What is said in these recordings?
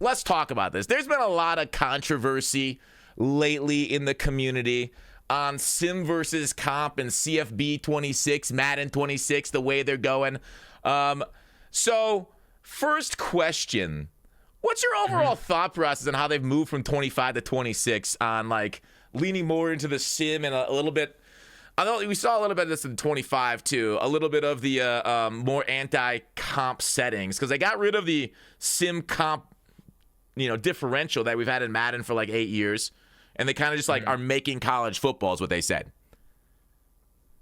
let's talk about this. There's been a lot of controversy lately in the community on Sim versus Comp and CFB 26, Madden 26, the way they're going. So, first question, what's your overall thought process on how they've moved from 25 to 26 on, like, leaning more into the Sim and a little bit, I know we saw a little bit of this in 25 too, a little bit of the more anti-comp settings, because they got rid of the Sim comp, differential that we've had in Madden for like 8 years, and they kind of just like are making college football is what they said.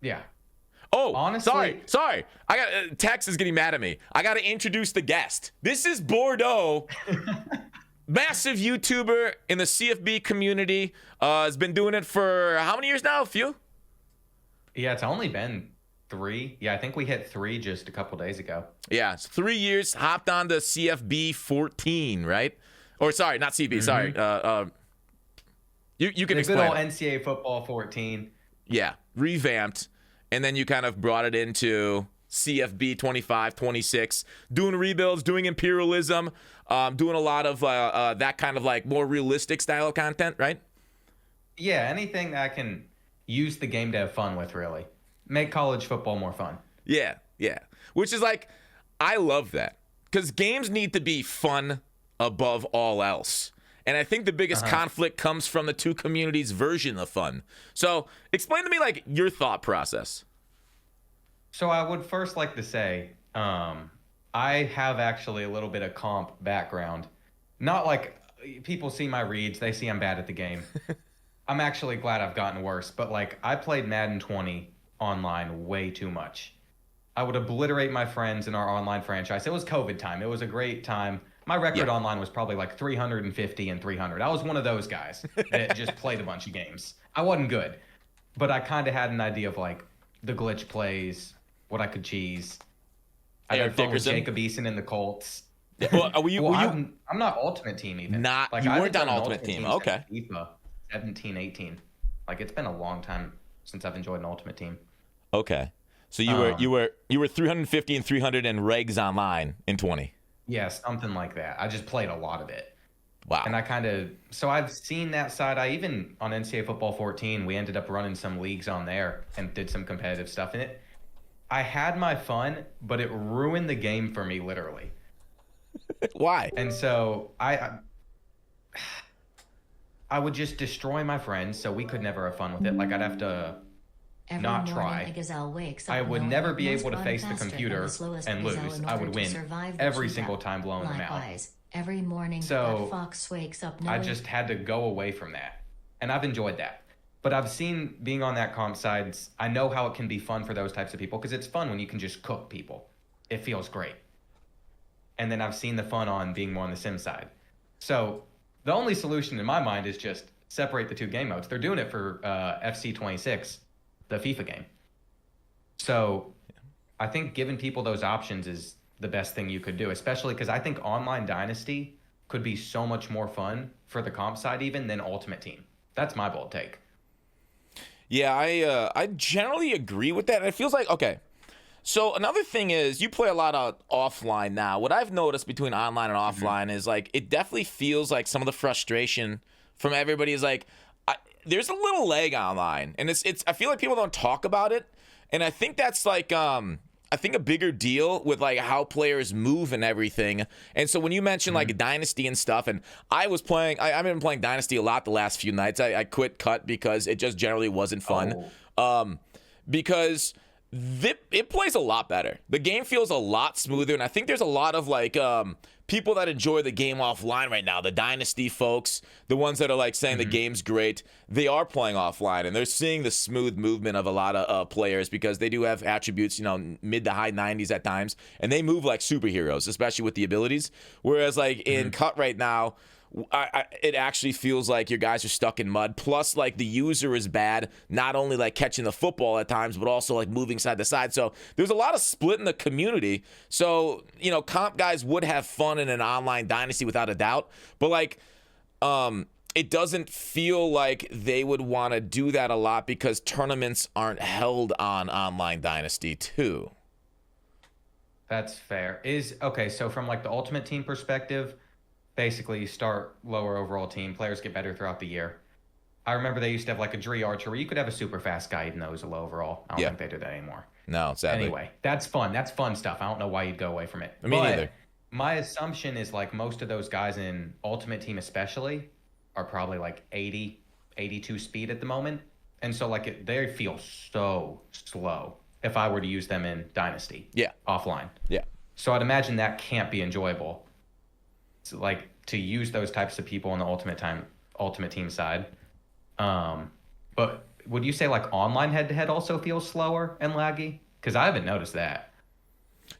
Yeah. Oh, honestly, sorry. I got Tex is getting mad at me. I got to introduce the guest. This is Bordeaux, massive YouTuber in the CFB community. Has been doing it for how many years now? A few? Yeah, it's only been 3. Yeah, I think we hit 3 just a couple days ago. Yeah, it's 3 years. Hopped on to CFB 14, right? Or sorry, not CFB. Sorry. You can explain. Good old NCAA football 14. Yeah, revamped. And then you kind of brought it into CFB 25, 26, doing rebuilds, doing imperialism, doing a lot of that kind of like more realistic style of content, right? Yeah, anything that I can use the game to have fun with, really. Make college football more fun. Yeah. Which is like, I love that. Because games need to be fun above all else. And I think the biggest conflict comes from the two communities' version of fun. So explain to me, like, your thought process. So I would first like to say, I have actually a little bit of comp background. Not like people see my reads, they see I'm bad at the game. I'm actually glad I've gotten worse. But, like, I played Madden 20 online way too much. I would obliterate my friends in our online franchise. It was COVID time. It was a great time. My record online was probably like 350 and 300. I was one of those guys that just played a bunch of games. I wasn't good, but I kind of had an idea of like the glitch plays, what I could cheese. I had fun with Jacob Eason and the Colts. Well, I'm not Ultimate Team even. You weren't on Ultimate Team. Okay. FIFA 17, 18. Like, it's been a long time since I've enjoyed an Ultimate Team. Okay. So you were 350 and 300 in regs online in 20. Yeah, something like that. I just played a lot of it. Wow. And so I've seen that side. I even, on NCAA Football 14, we ended up running some leagues on there and did some competitive stuff in it. I had my fun, but it ruined the game for me, literally. Why? And so I would just destroy my friends, so we could never have fun with it. Like, I'd have to not try. I would never be able to face the computer and lose. I would win every single time blowing them out. Every morning, so Gutfoxx wakes up. I just had to go away from that, and I've enjoyed that. But I've seen, being on that comp side, I know how it can be fun for those types of people, because it's fun when you can just cook people. It feels great. And then I've seen the fun on being more on the sim side. So the only solution in my mind is just separate the two game modes. They're doing it for FC 26. The FIFA game. So I think giving people those options is the best thing you could do, especially because I think Online Dynasty could be so much more fun for the comp side even than Ultimate Team. That's my bold take. Yeah, I generally agree with that. It feels like, okay, so another thing is you play a lot of offline now. What I've noticed between online and offline is like it definitely feels like some of the frustration from everybody is like, there's a little lag online, and it's. I feel like people don't talk about it, and I think that's like I think a bigger deal with like how players move and everything. And so when you mentioned like Dynasty and stuff, and I've been playing Dynasty a lot the last few nights. I quit Cut because it just generally wasn't fun. Because it plays a lot better. The game feels a lot smoother, and I think there's a lot of like people that enjoy the game offline right now. The Dynasty folks, the ones that are like saying the game's great, they are playing offline, and they're seeing the smooth movement of a lot of players because they do have attributes, mid to high 90s at times, and they move like superheroes, especially with the abilities. Whereas like in Cut right now, it actually feels like your guys are stuck in mud. Plus, like, the user is bad, not only like catching the football at times, but also like moving side to side. So there's a lot of split in the community. So, comp guys would have fun in an online Dynasty without a doubt. But like, it doesn't feel like they would want to do that a lot because tournaments aren't held on online Dynasty too. That's fair. Okay, so from like the Ultimate Team perspective, basically you start lower overall team, players get better throughout the year. I remember they used to have like a Dree Archer where you could have a super fast guy even though he was a low overall. I don't think they do that anymore. No, sadly. Anyway, that's fun. That's fun stuff. I don't know why you'd go away from it. Me neither. My assumption is like most of those guys in Ultimate Team especially are probably like 80, 82 speed at the moment. And so like they feel so slow if I were to use them in Dynasty. Yeah. Offline. Yeah. So I'd imagine that can't be enjoyable. So like to use those types of people on the Ultimate Team side. But would you say like online head-to-head also feels slower and laggy? Because I haven't noticed that.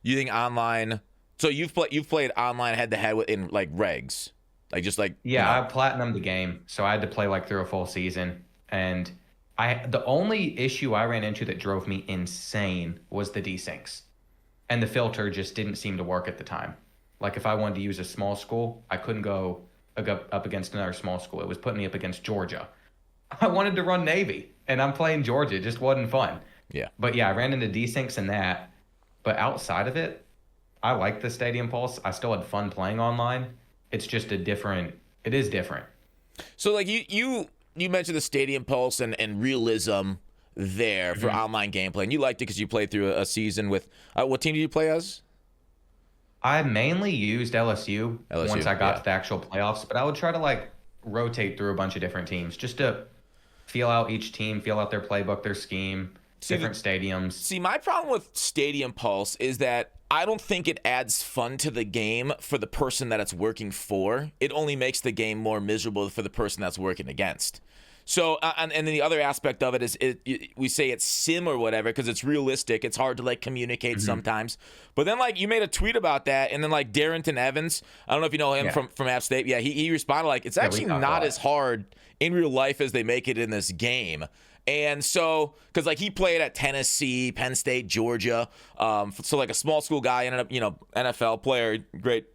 You think online? So you've played online head-to-head in like regs, like just like I platinumed the game, so I had to play like through a full season, and the only issue I ran into that drove me insane was the desyncs, and the filter just didn't seem to work at the time. Like if I wanted to use a small school, I couldn't go up against another small school. It was putting me up against Georgia. I wanted to run Navy, and I'm playing Georgia. It just wasn't fun. Yeah. But yeah, I ran into desyncs and that. But outside of it, I like the Stadium Pulse. I still had fun playing online. It's just it is different. So like you mentioned the Stadium Pulse and realism there for online gameplay, and you liked it because you played through a season with what team did you play as? I mainly used LSU once I got to the actual playoffs, but I would try to like rotate through a bunch of different teams just to feel out each team, feel out their playbook, their scheme, different stadiums. See, my problem with Stadium Pulse is that I don't think it adds fun to the game for the person that it's working for. It only makes the game more miserable for the person that's working against. So, and then the other aspect of it is we say it's sim or whatever because it's realistic. It's hard to like communicate sometimes. But then like you made a tweet about that, and then like Darrington Evans, I don't know if you know him from App State. Yeah, he responded like it's actually not as hard in real life as they make it in this game. And so, because like he played at Tennessee, Penn State, Georgia, so like a small school guy ended up, NFL player, great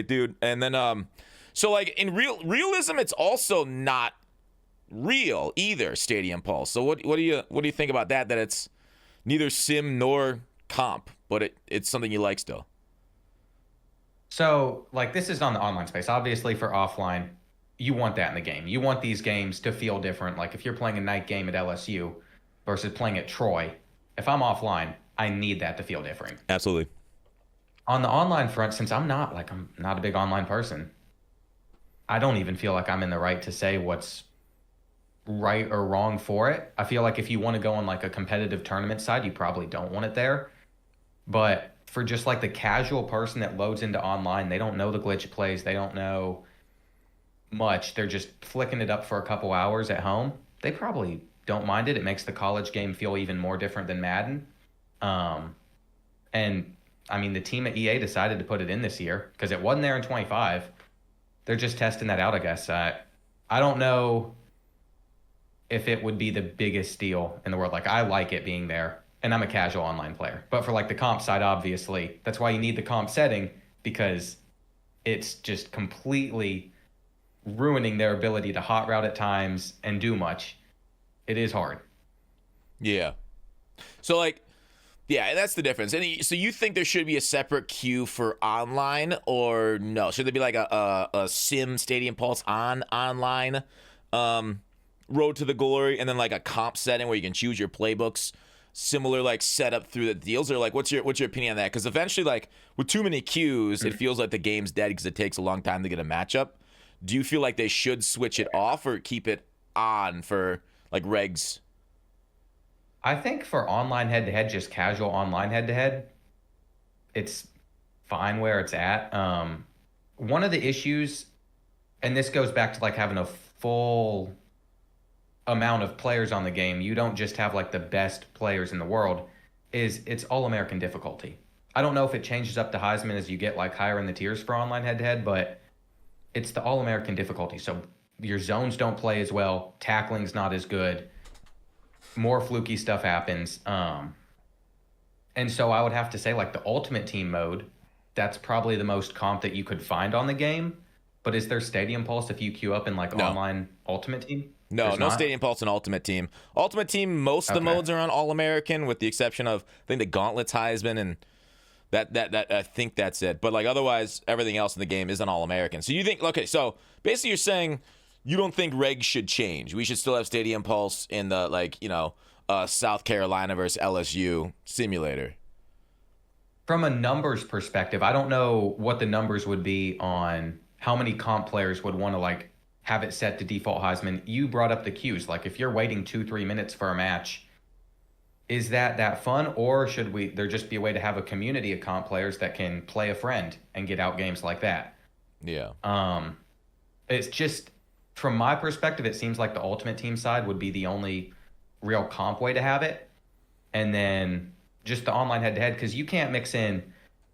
dude. And then, so like in realism, it's also not real either. Stadium Pulse. So what do you think about that? That it's neither sim nor comp, but it's something you like still. So like this is on the online space. Obviously for offline, you want that in the game. You want these games to feel different. Like if you're playing a night game at LSU versus playing at Troy, if I'm offline, I need that to feel different. Absolutely. On the online front, since I'm not a big online person, I don't even feel like I'm in the right to say what's right or wrong for it. I feel like if you want to go on like a competitive tournament side, you probably don't want it there. But for just like the casual person that loads into online, they don't know the glitch plays. They don't know much. They're just flicking it up for a couple hours at home. They probably don't mind it. It makes the college game feel even more different than Madden. And I mean, the team at EA decided to put it in this year because it wasn't there in 25. They're just testing that out, I guess. I don't know if it would be the biggest deal in the world. Like, I like it being there, and I'm a casual online player. But for like the comp side, obviously, that's why you need the comp setting, because it's just completely ruining their ability to hot route at times and do much. It is hard. Yeah. So like, yeah, that's the difference. And so you think there should be a separate queue for online, or no? Should there be like a sim Stadium Pulse online road to the glory, and then like a comp setting where you can choose your playbooks, similar like setup through the deals? Or like, what's your opinion on that? Because eventually, like with too many queues, it feels like the game's dead because it takes a long time to get a matchup. Do you feel like they should switch it off or keep it on for like regs? I think for online head-to-head, just casual online head-to-head, it's fine where it's at. One of the issues, and this goes back to like having a full amount of players on the game, you don't just have like the best players in the world, is it's all-American difficulty. I don't know if it changes up to Heisman as you get like higher in the tiers for online head-to-head, but it's the all-American difficulty. So your zones don't play as well, tackling's not as good, more fluky stuff happens. And so I would have to say like the Ultimate Team mode, that's probably the most comp that you could find on the game. But is there Stadium Pulse if you queue up in like online Ultimate Team? No Stadium Pulse and Ultimate Team. Ultimate Team, most of the modes are on All-American, with the exception of, I think, the Gauntlets Heisman and That I think that's it. But like otherwise, everything else in the game isn't all American. So you think so basically you're saying you don't think regs should change. We should still have Stadium Pulse in the South Carolina versus LSU simulator. From a numbers perspective, I don't know what the numbers would be on how many comp players would want to have it set to default Heisman. You brought up the queues. Like if you're waiting 2-3 minutes for a match, is that fun, or should there just be a way to have a community of comp players that can play a friend and get out games like that? Yeah. It's just from my perspective, it seems like the Ultimate Team side would be the only real comp way to have it, and then just the online head-to-head, because you can't mix in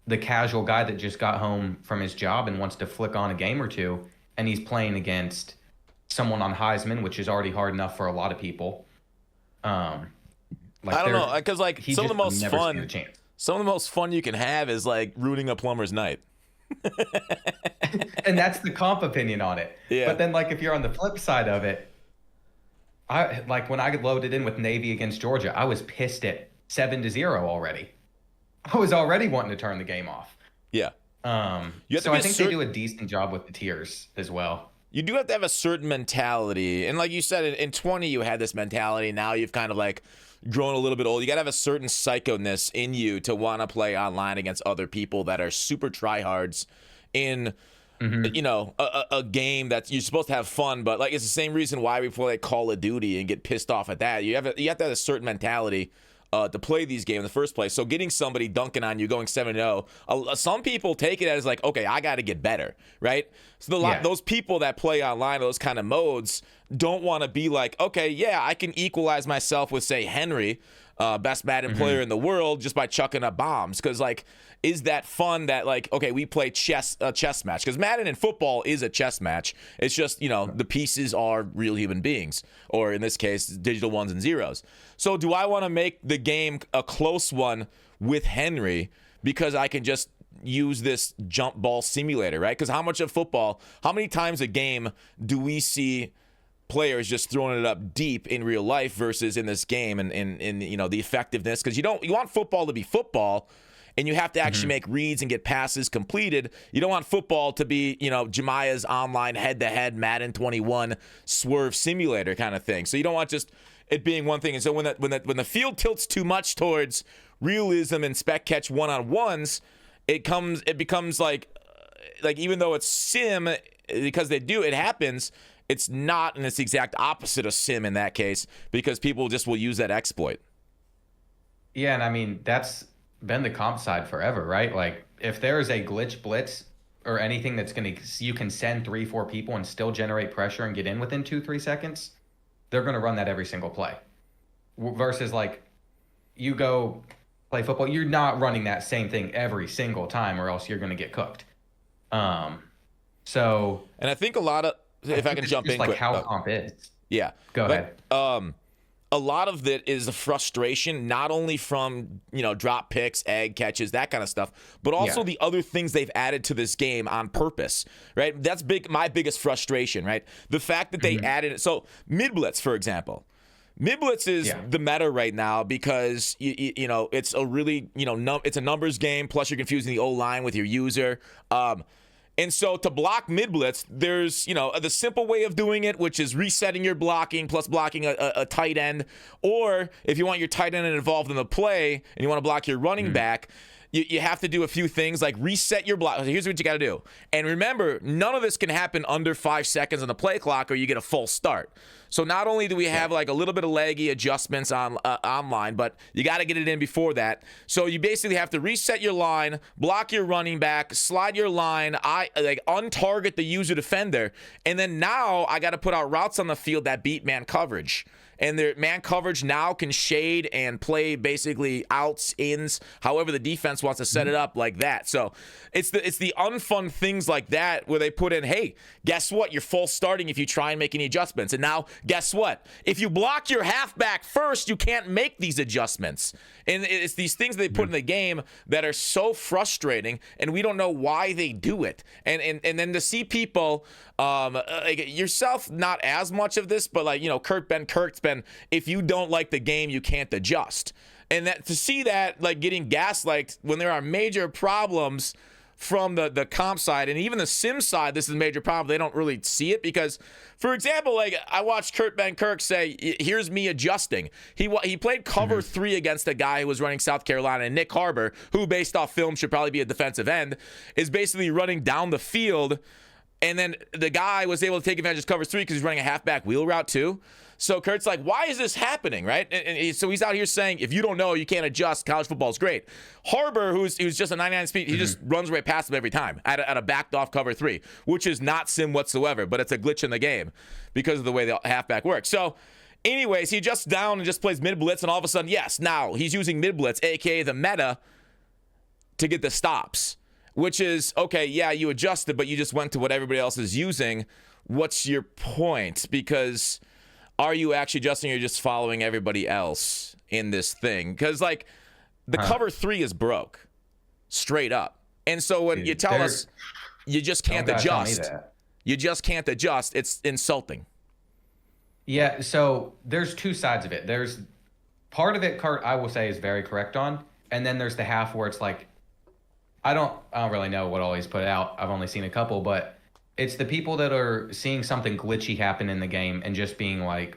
the casual guy that just got home from his job and wants to flick on a game or two, and he's playing against someone on Heisman, which is already hard enough for a lot of people. I don't know, because some of the most fun you can have is ruining a plumber's night. And that's the comp opinion on it. Yeah. But then if you're on the flip side of it, when I loaded in with Navy against Georgia, I was pissed at 7-0 already. I was already wanting to turn the game off. Yeah. So I think they do a decent job with the tiers as well. You do have to have a certain mentality. And like you said, in 20, you had this mentality. Now you've kind of grown a little bit old. You got to have a certain psycho-ness in you to want to play online against other people that are super tryhards in a game that you're supposed to have fun, but it's the same reason why we play Call of Duty and get pissed off at that. You have to have a certain mentality to play these games in the first place. So getting somebody dunking on you, going 7-0, some people take it as okay, I got to get better, right? So those people that play online, those kind of modes, don't want to be okay, yeah, I can equalize myself with, say, Henry, best Madden player in the world, just by chucking up bombs. Because is that fun that okay, we play a chess match? Because Madden and football is a chess match. It's just the pieces are real human beings, or in this case, digital ones and zeros. So do I want to make the game a close one with Henry because I can just use this jump ball simulator, right? Because how many times a game do we see players just throwing it up deep in real life versus in this game and the effectiveness? Because you want football to be football, and you have to actually make reads and get passes completed. You don't want football to be Jemiah's online head-to-head Madden 21 swerve simulator kind of thing. So you don't want just it being one thing. And so when the field tilts too much towards realism and spec catch one-on-ones, it becomes even though it's sim, because it happens, it's not, and it's the exact opposite of sim in that case, because people just will use that exploit. Yeah, and I mean, that's been the comp side forever, right? If there is a glitch blitz or anything you can send 3-4 people and still generate pressure and get in within 2-3 seconds, they're going to run that every single play. Versus you go play football, you're not running that same thing every single time, or else you're going to get cooked. And I think a lot of, if I can jump in quick, how comp is. Yeah. Go ahead. A lot of it is the frustration, not only from, drop picks, egg catches, that kind of stuff, but also the other things they've added to this game on purpose, right? That's my biggest frustration, right? The fact that they added it. So mid-blitz, for example. Mid-blitz is the meta right now because, it's a really, it's a numbers game, plus you're confusing the O-line with your user. And so to block mid-blitz, there's, the simple way of doing it, which is resetting your blocking plus blocking a tight end. Or if you want your tight end involved in the play and you want to block your running back, you have to do a few things like reset your block. Here's what you got to do. And remember, none of this can happen under 5 seconds on the play clock or you get a full start. So not only do we have a little bit of laggy adjustments online, but you got to get it in before that. So you basically have to reset your line, block your running back, slide your line, untarget the user defender, and then now I got to put out routes on the field that beat man coverage. And their man coverage now can shade and play basically outs, ins, however the defense wants to set it up like that. So it's the unfun things like that where they put in, hey, guess what? You're full starting if you try and make any adjustments. And now, guess what? If you block your halfback first, you can't make these adjustments. And it's these things they put in the game that are so frustrating, and we don't know why they do it. And then to see people, yourself, not as much of this, but Kurt's been, if you don't like the game, you can't adjust. And that to see that like getting gaslighted when there are major problems from the comp side and even the sim side, this is a major problem. They don't really see it because, for example, like I watched Kurt Van Kirk say, here's me adjusting. He played cover 3 against a guy who was running South Carolina, and Nick Harbor, who based off film should probably be a defensive end, is basically running down the field. And then the guy was able to take advantage of cover 3 because he's running a halfback wheel route too. So Kurt's like, why is this happening, right? And so he's out here saying, if you don't know, you can't adjust. College football is great. Harbor, who's just a 99 speed, he just runs right past him every time at a backed off cover 3, which is not sim whatsoever, but it's a glitch in the game because of the way the halfback works. So anyways, he adjusts down and just plays mid blitz, and all of a sudden, yes, now he's using mid blitz, aka the meta, to get the stops, which is, okay, yeah, you adjusted, but you just went to what everybody else is using. What's your point? Because are you actually adjusting or just following everybody else in this thing? Because, like, the cover 3 is broke, straight up. And so when you tell us you just can't adjust, it's insulting. Yeah, so there's two sides of it. There's part of it, Kurt, I will say, is very correct on. And then there's the half where it's like, I don't really know what all he's put out. I've only seen a couple, but it's the people that are seeing something glitchy happen in the game and just being like,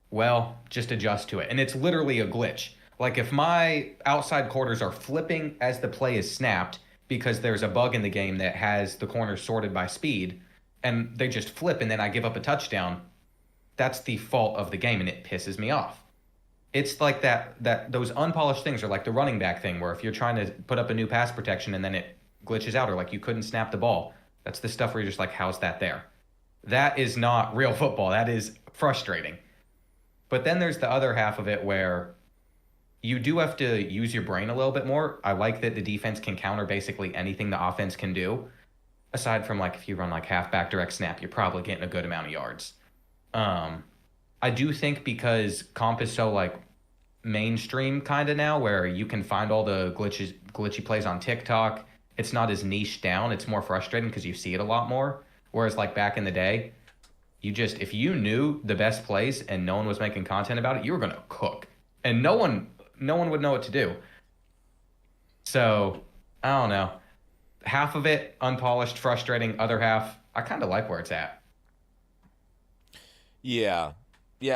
well, just adjust to it. And it's literally a glitch. Like if my outside quarters are flipping as the play is snapped because there's a bug in the game that has the corners sorted by speed and they just flip and then I give up a touchdown, that's the fault of the game and it pisses me off. It's like that those unpolished things are like the running back thing where if you're trying to put up a new pass protection and then it glitches out or like you couldn't snap the ball, that's the stuff where you're just like, how's that there? That is not real football. That is frustrating. But then there's the other half of it where you do have to use your brain a little bit more. I like that the defense can counter basically anything the offense can do. Aside from like if you run like halfback direct snap, you're probably getting a good amount of yards. I do think because comp is so like mainstream kind of now where you can find all the glitchy plays on TikTok, it's not as niche down. It's more frustrating because you see it a lot more. Whereas like back in the day, if you knew the best plays and no one was making content about it, you were going to cook and no one would know what to do. So I don't know. Half of it unpolished, frustrating. Other half, I kind of like where it's at. Yeah.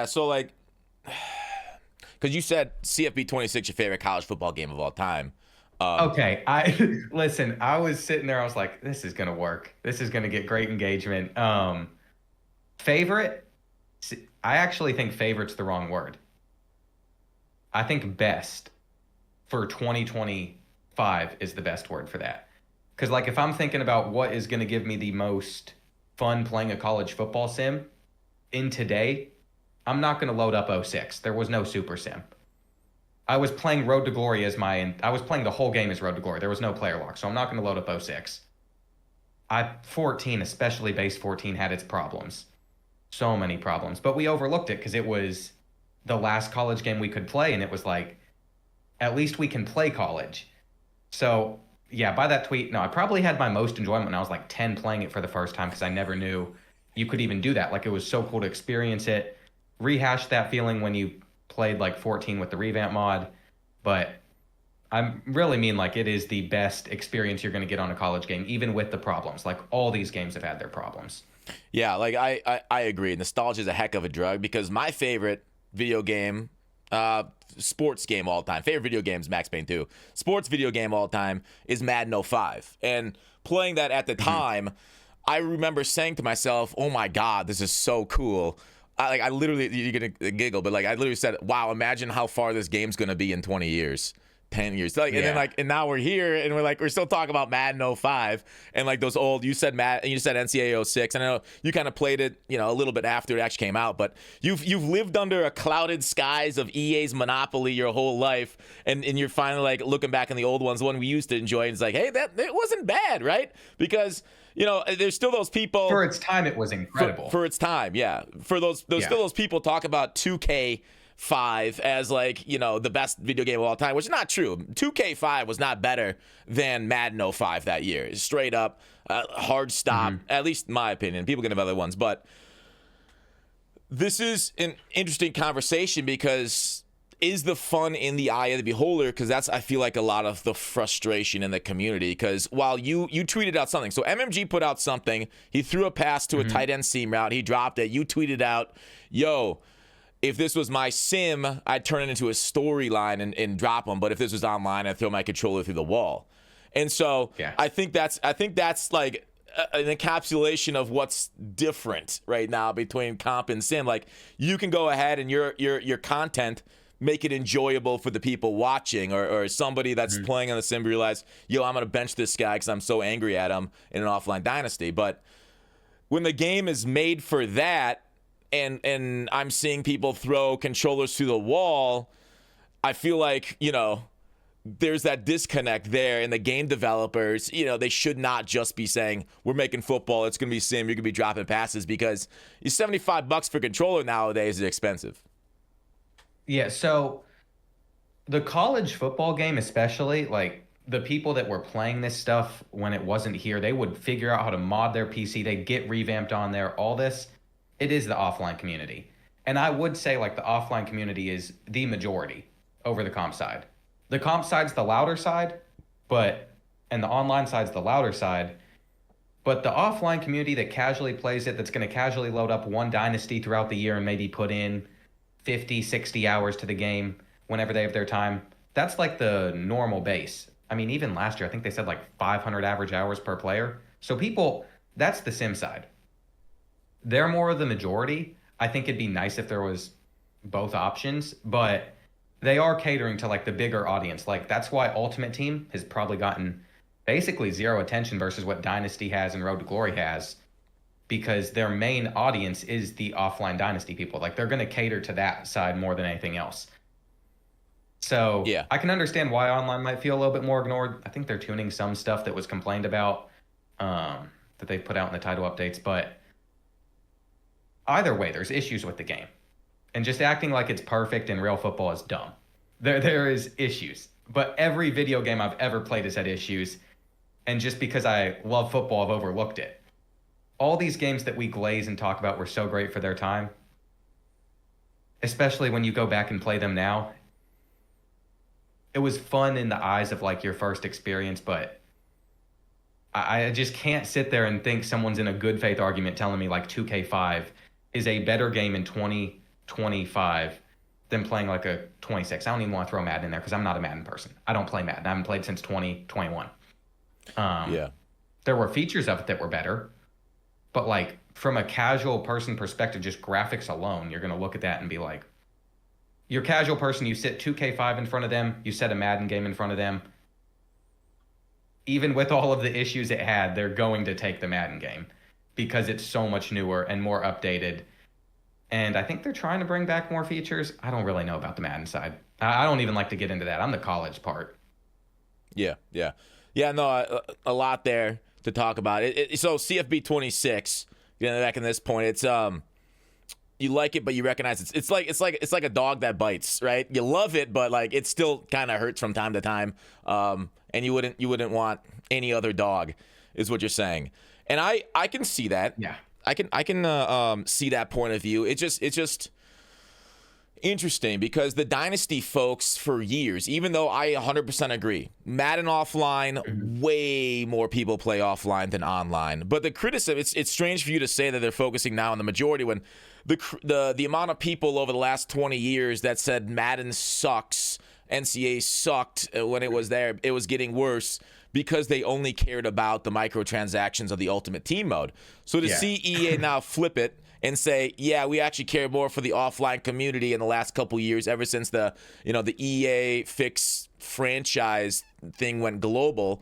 So like, because you said CFB 26 your favorite college football game of all time. Okay, listen. I was sitting there. I was like, "This is gonna work. This is gonna get great engagement." Favorite? I actually think favorite's the wrong word. I think best for 2025 is the best word for that. Because like if I'm thinking about what is gonna give me the most fun playing a college football sim in today, I'm not gonna load up 06. There was no Super Sim. I was playing Road to Glory I was playing the whole game as Road to Glory. There was no player lock, so I'm not going to load up 06. 14, especially base 14, had its problems. So many problems. But we overlooked it because it was the last college game we could play, and it was like, at least we can play college. So, yeah, by that tweet, no, I probably had my most enjoyment when I was like 10 playing it for the first time because I never knew you could even do that. Like, it was so cool to experience it. Rehash that feeling when you played like 14 with the revamp mod, but I really mean like it is the best experience you're going to get on a college game, even with the problems. Like all these games have had their problems. Yeah, like I agree. Nostalgia is a heck of a drug because my favorite video game, sports game all time, favorite video game is Max Payne 2. Sports video game all time is Madden 05. And playing that at the time, I remember saying to myself, oh my God, this is so cool. I literally, you're going to giggle, but like I literally said, wow, imagine how far this game's going to be in 20 years, 10 years. Like, and then like, and now we're here and we're still talking about Madden 05 and like those old, you said NCAA 06. I know you kind of played it, a little bit after it actually came out, but you've lived under a clouded skies of EA's monopoly your whole life. And you're finally like looking back on the old ones, the one we used to enjoy. And it's like, hey, it wasn't bad, right? Because there's still those people. For its time, it was incredible. For its time, yeah. Still those people talk about 2K5 as like, the best video game of all time, which is not true. 2K5 was not better than Madden 05 that year. It's straight up, hard stop, at least in my opinion. People can have other ones, but this is an interesting conversation because is the fun in the eye of the beholder? Because that's, I feel like, a lot of the frustration in the community. Because while you tweeted out something, so MMG put out something, he threw a pass to a tight end seam route, he dropped it, you tweeted out, yo, if this was my sim, I'd turn it into a storyline and drop them, but if this was online, I'd throw my controller through the wall. And so I think that's like an encapsulation of what's different right now between comp and sim. Like, you can go ahead and your content, make it enjoyable for the people watching, or somebody that's playing on the sim realize, yo, I'm going to bench this guy because I'm so angry at him in an offline dynasty. But when the game is made for that, and I'm seeing people throw controllers through the wall, I feel like, there's that disconnect there, and the game developers, they should not just be saying, we're making football, it's going to be sim, you're going to be dropping passes, because $75 for controller nowadays is expensive. Yeah, so the college football game especially, like, the people that were playing this stuff when it wasn't here, they would figure out how to mod their PC, they'd get revamped on there, all this. It is the offline community. And I would say, like, the offline community is the majority over the comp side. The comp side's the louder side, and the online side's the louder side. But the offline community that casually plays it, that's going to casually load up one dynasty throughout the year and maybe put in 50, 60 hours to the game whenever they have their time, that's like the normal base. I mean, even last year, I think they said like 500 average hours per player. So people, that's the sim side. They're more of the majority. I think it'd be nice if there was both options, but they are catering to like the bigger audience. Like, that's why Ultimate Team has probably gotten basically zero attention versus what Dynasty has and Road to Glory has, because their main audience is the offline Dynasty people. Like, they're going to cater to that side more than anything else. So yeah, I can understand why online might feel a little bit more ignored. I think they're tuning some stuff that was complained about that they put out in the title updates, but either way, there's issues with the game. And just acting like it's perfect in real football is dumb. There is issues. But every video game I've ever played has had issues. And just because I love football, I've overlooked it. All these games that we glaze and talk about were so great for their time. Especially when you go back and play them now. It was fun in the eyes of like your first experience, but I just can't sit there and think someone's in a good faith argument telling me like 2K5 is a better game in 2025 than playing like a 26. I don't even want to throw Madden in there because I'm not a Madden person. I don't play Madden. I haven't played since 2021. There were features of it that were better, but like from a casual person perspective, just graphics alone, you're going to look at that and be like, you're a casual person, you sit 2K5 in front of them, you set a Madden game in front of them. Even with all of the issues it had, they're going to take the Madden game because it's so much newer and more updated. And I think they're trying to bring back more features. I don't really know about the Madden side. I don't even like to get into that. I'm the college part. Yeah. No, a lot there to talk about. So CFB 26, getting back in this point, it's you like it, but you recognize it's like a dog that bites, right? You love it, but like it still kind of hurts from time to time. And you wouldn't want any other dog, is what you're saying. And I can see that. Yeah. I can see that point of view. It's just interesting because the Dynasty folks for years, even though I 100% agree, Madden offline, way more people play offline than online. But the criticism, it's strange for you to say that they're focusing now on the majority when the amount of people over the last 20 years that said Madden sucks, NCAA sucked when it was there, it was getting worse because they only cared about the microtransactions of the Ultimate Team mode. So to see EA now flip it and say, yeah, we actually care more for the offline community in the last couple years, ever since the EA fix franchise thing went global.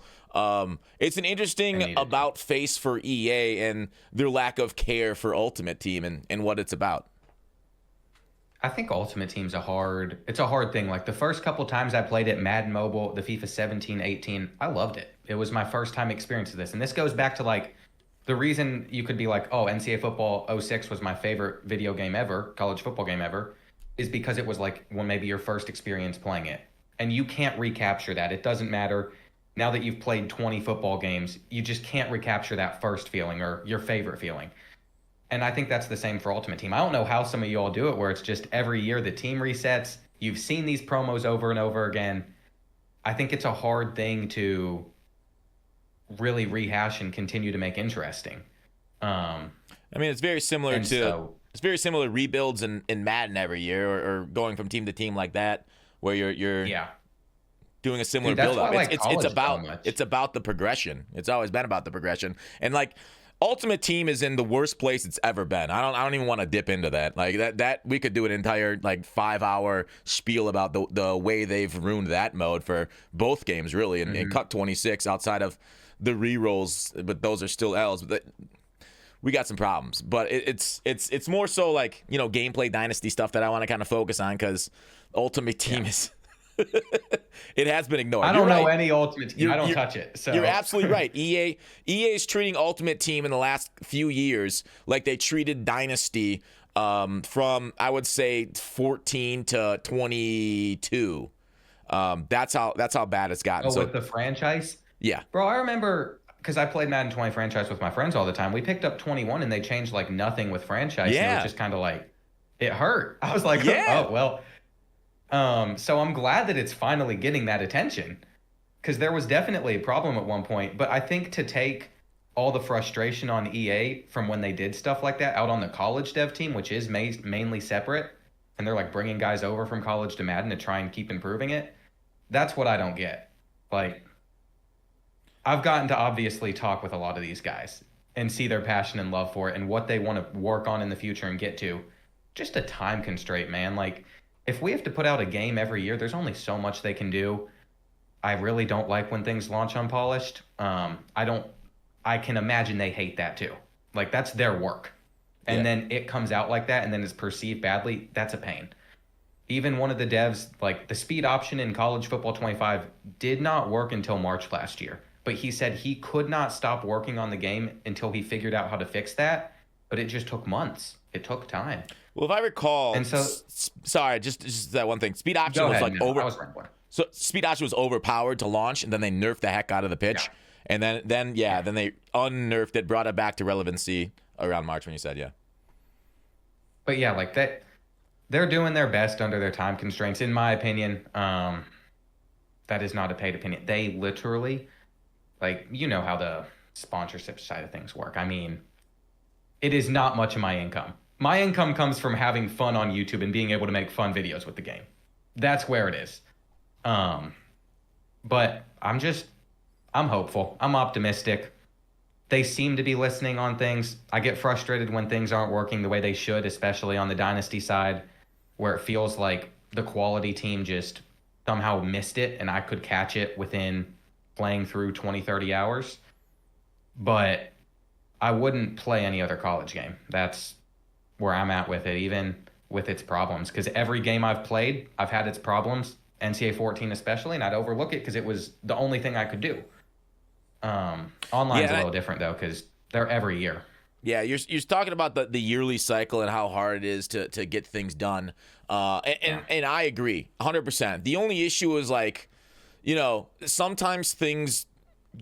It's an interesting about face for EA and their lack of care for Ultimate Team and what it's about. I think Ultimate Team's a hard thing. Like the first couple times I played it, Madden Mobile, the FIFA 17, 18, I loved it. It was my first time experience of this. And this goes back to like the reason you could be like, oh, NCAA Football 06 was my favorite video game ever, college football game ever, is because it was like maybe your first experience playing it. And you can't recapture that. It doesn't matter. Now that you've played 20 football games, you just can't recapture that first feeling or your favorite feeling. And I think that's the same for Ultimate Team. I don't know how some of you all do it, where it's just every year the team resets, You've seen these promos over and over again. I think it's a hard thing to really rehash and continue to make interesting. I mean, it's very similar to rebuilds in Madden every year, or going from team to team like that, where you're doing a similar build up. It's about the progression. It's always been about the progression. And like Ultimate Team is in the worst place it's ever been. I don't even want to dip into that. Like that we could do an entire like 5-hour spiel about the way they've ruined that mode for both games really, and cut 26 outside of the re-rolls, but those are still L's. But we got some problems. But it's more so like, you know, gameplay dynasty stuff that I want to kind of focus on, because Ultimate Team is it has been ignored. I don't know any Ultimate Team. I don't touch it. So you're absolutely right. EA is treating Ultimate Team in the last few years like they treated Dynasty from, I would say, 14 to 22. That's how bad it's gotten. With the franchise? Yeah. Bro, I remember, because I played Madden 20 franchise with my friends all the time. We picked up 21 and they changed like nothing with franchise. Yeah. And it was just kind of like, it hurt. I was like, oh, well. So I'm glad that it's finally getting that attention, because there was definitely a problem at one point. But I think to take all the frustration on EA from when they did stuff like that out on the college dev team, which is mainly separate, and they're like bringing guys over from college to Madden to try and keep improving it. That's what I don't get. Like, I've gotten to obviously talk with a lot of these guys and see their passion and love for it and what they want to work on in the future and get to. Just a time constraint, man. Like, if we have to put out a game every year, there's only so much they can do. I really don't like when things launch unpolished. I can imagine they hate that too. Like, that's their work. And then it comes out like that and then is perceived badly. That's a pain. Even one of the devs, like the speed option in College Football 25 did not work until March last year. But he said he could not stop working on the game until he figured out how to fix that. But it just took months. It took time. Well, if I recall, and so sorry, just that one thing. Speed option was like So speed option was overpowered to launch, and then they nerfed the heck out of the pitch, and then they unnerfed it, brought it back to relevancy around March when you said But yeah, like that, they're doing their best under their time constraints, in my opinion. That is not a paid opinion. They literally, like, you know how the sponsorship side of things work. I mean, it is not much of my income. My income comes from having fun on YouTube and being able to make fun videos with the game. That's where it is. But I'm hopeful. I'm optimistic. They seem to be listening on things. I get frustrated when things aren't working the way they should, especially on the Dynasty side, where it feels like the quality team just somehow missed it and I could catch it within playing through 20, 30 hours. But I wouldn't play any other college game. That's where I'm at with it, even with its problems. Because every game I've played, I've had its problems, NCAA 14 especially, and I'd overlook it because it was the only thing I could do. Online's a little different, though, because they're every year. Yeah, you're talking about the yearly cycle and how hard it is to get things done. And I agree 100%. The only issue is, like, you know, sometimes things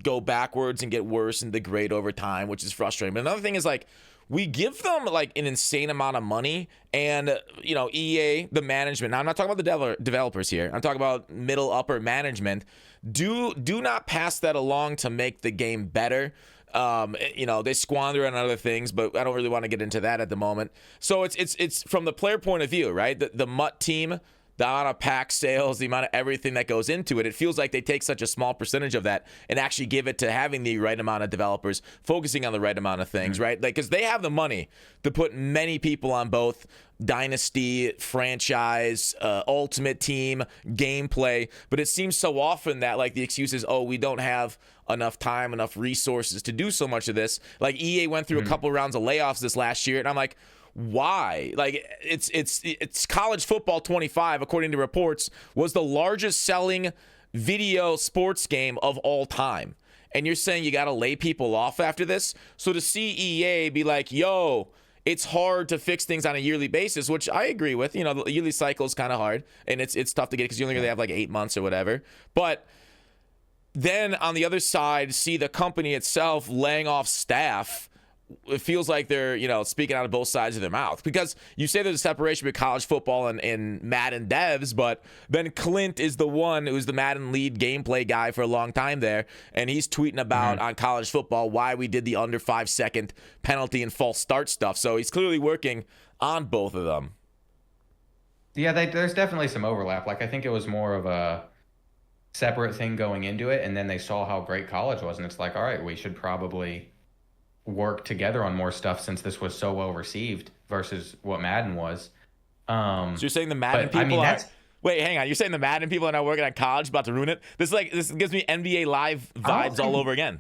go backwards and get worse and degrade over time, which is frustrating. But another thing is, like, we give them like an insane amount of money, and you know, EA, the management. Now, I'm not talking about the developers here. I'm talking about middle upper management. Do not pass that along to make the game better. You know, they squander on other things, but I don't really want to get into that at the moment. So it's from the player point of view, right? The MUT team, the amount of pack sales, the amount of everything that goes into it, it feels like they take such a small percentage of that and actually give it to having the right amount of developers focusing on the right amount of things, right? Like, because they have the money to put many people on both Dynasty, franchise, Ultimate Team, gameplay, but it seems so often that, like, the excuse is, oh, we don't have enough time, enough resources to do so much of this. Like, EA went through a couple rounds of layoffs this last year, and I'm like, why? Like, it's College Football 25, according to reports, was the largest selling video sports game of all time. And you're saying you got to lay people off after this? So to see EA be like, yo, it's hard to fix things on a yearly basis, which I agree with. You know, the yearly cycle is kind of hard, and it's tough to get because you only really have like 8 months or whatever. But then on the other side, see the company itself laying off staff it feels like they're, speaking out of both sides of their mouth, because you say there's a separation between college football and Madden devs, but then Clint is the one who's the Madden lead gameplay guy for a long time there, and he's tweeting about on college football why we did the under 5-second penalty and false start stuff. So he's clearly working on both of them. Yeah, there's definitely some overlap. Like, I think it was more of a separate thing going into it, and then they saw how great college was, and it's like, all right, we should probably work together on more stuff since this was so well received versus what Madden was. So you're saying the Madden people are... Wait, hang on. You're saying the Madden people are not working on college, about to ruin it? This gives me NBA Live vibes all over again.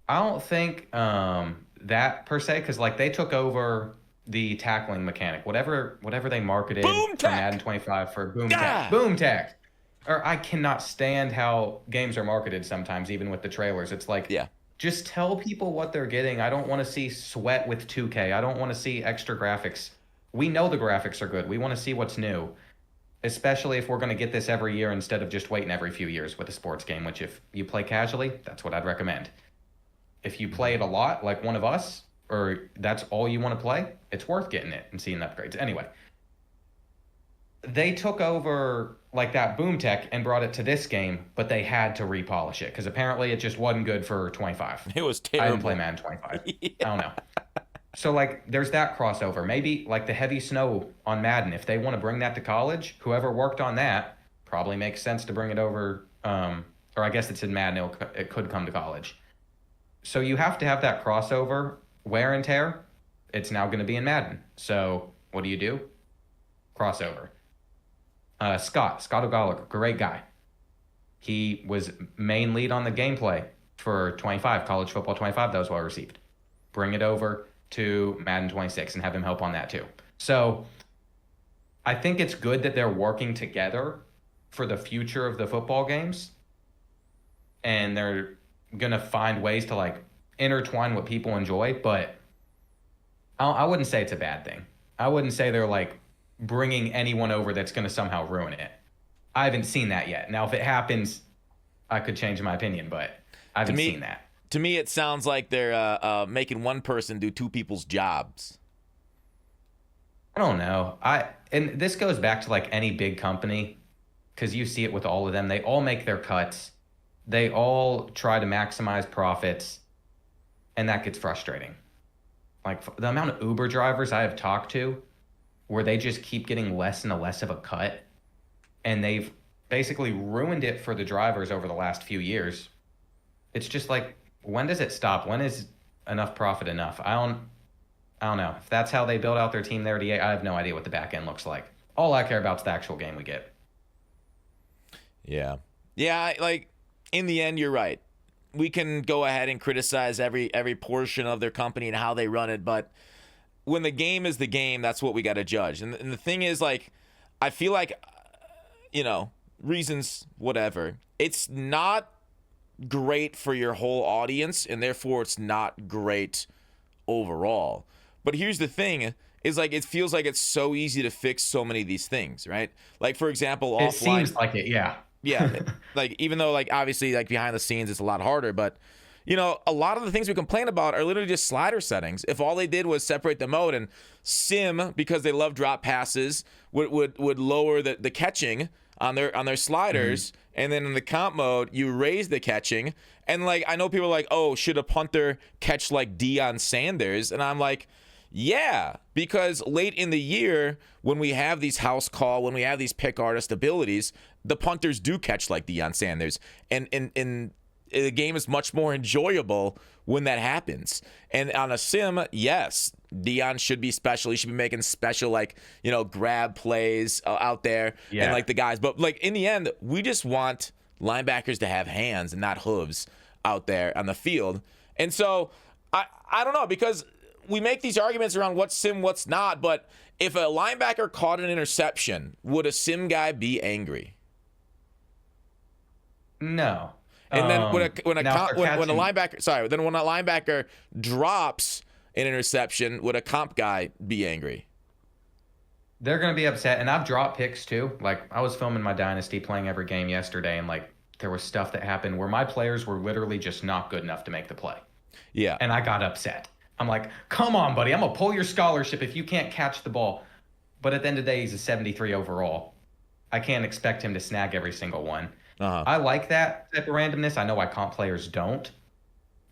I don't think that per se, because like they took over the tackling mechanic, whatever they marketed for Madden 25 for boom tech. Boom tech. Or I cannot stand how games are marketed sometimes, even with the trailers. It's like, just tell people what they're getting. I don't want to see sweat with 2K. I don't want to see extra graphics. We know the graphics are good. We want to see what's new, especially if we're going to get this every year instead of just waiting every few years with a sports game, which if you play casually, that's what I'd recommend. If you play it a lot, like one of us, or that's all you want to play, it's worth getting it and seeing upgrades. Anyway, they took over like that boom tech and brought it to this game, but they had to repolish it because apparently it just wasn't good for 25. It was terrible. I didn't play Madden 25. I don't know. So like there's that crossover. Maybe like the heavy snow on Madden, if they want to bring that to college, whoever worked on that probably makes sense to bring it over. Or I guess it's in Madden, it could come to college. So you have to have that crossover, wear and tear. It's now going to be in Madden. So what do? Crossover. Scott O'Gallagher, great guy. He was main lead on the gameplay for 25, college football 25, that was well received. Bring it over to Madden 26 and have him help on that too. So I think it's good that they're working together for the future of the football games, and they're going to find ways to like intertwine what people enjoy, but I wouldn't say it's a bad thing. I wouldn't say they're like bringing anyone over that's going to somehow ruin it. I haven't seen that yet. Now, if it happens, I could change my opinion, but I haven't seen that. To me, it sounds like they're making one person do two people's jobs. I don't know. And this goes back to like any big company, because you see it with all of them. They all make their cuts. They all try to maximize profits, and that gets frustrating. Like the amount of Uber drivers I have talked to where they just keep getting less and less of a cut, and they've basically ruined it for the drivers over the last few years. It's just like, when does it stop? When is enough profit enough? I don't know. If that's how they build out their team there, I have no idea what the back end looks like. All I care about is the actual game we get. Yeah. Yeah, like, in the end, you're right. We can go ahead and criticize every portion of their company and how they run it, but when the game is the game, that's what we got to judge. And the thing is, like, I feel like, reasons, whatever, it's not great for your whole audience, and therefore it's not great overall. But here's the thing, is like, it feels like it's so easy to fix so many of these things, right? Like, for example, offline. It seems like it, yeah. Yeah, like, even though, like, obviously, like, behind the scenes it's a lot harder, but a lot of the things we complain about are literally just slider settings. If all they did was separate the mode, and Sim, because they love drop passes, would lower the catching on their sliders, and then in the comp mode you raise the catching. And like, I know people are like, oh, should a punter catch like Deion Sanders? And I'm like, yeah, because late in the year, when we have these house call, when we have these pick artist abilities, the punters do catch like Deion Sanders, and the game is much more enjoyable when that happens. And on a sim, yes, Deion should be special. He should be making special, like, grab plays out there, and like the guys. But like, in the end, we just want linebackers to have hands and not hooves out there on the field. And so I don't know, because we make these arguments around what's sim, what's not. But if a linebacker caught an interception, would a sim guy be angry? No. And then when a linebacker drops an interception, would a comp guy be angry? They're going to be upset. And I've dropped picks too. Like, I was filming my Dynasty, playing every game yesterday, and like, there was stuff that happened where my players were literally just not good enough to make the play. Yeah. And I got upset. I'm like, come on, buddy. I'm going to pull your scholarship if you can't catch the ball. But at the end of the day, he's a 73 overall. I can't expect him to snag every single one. I like that type of randomness. I know why comp players don't.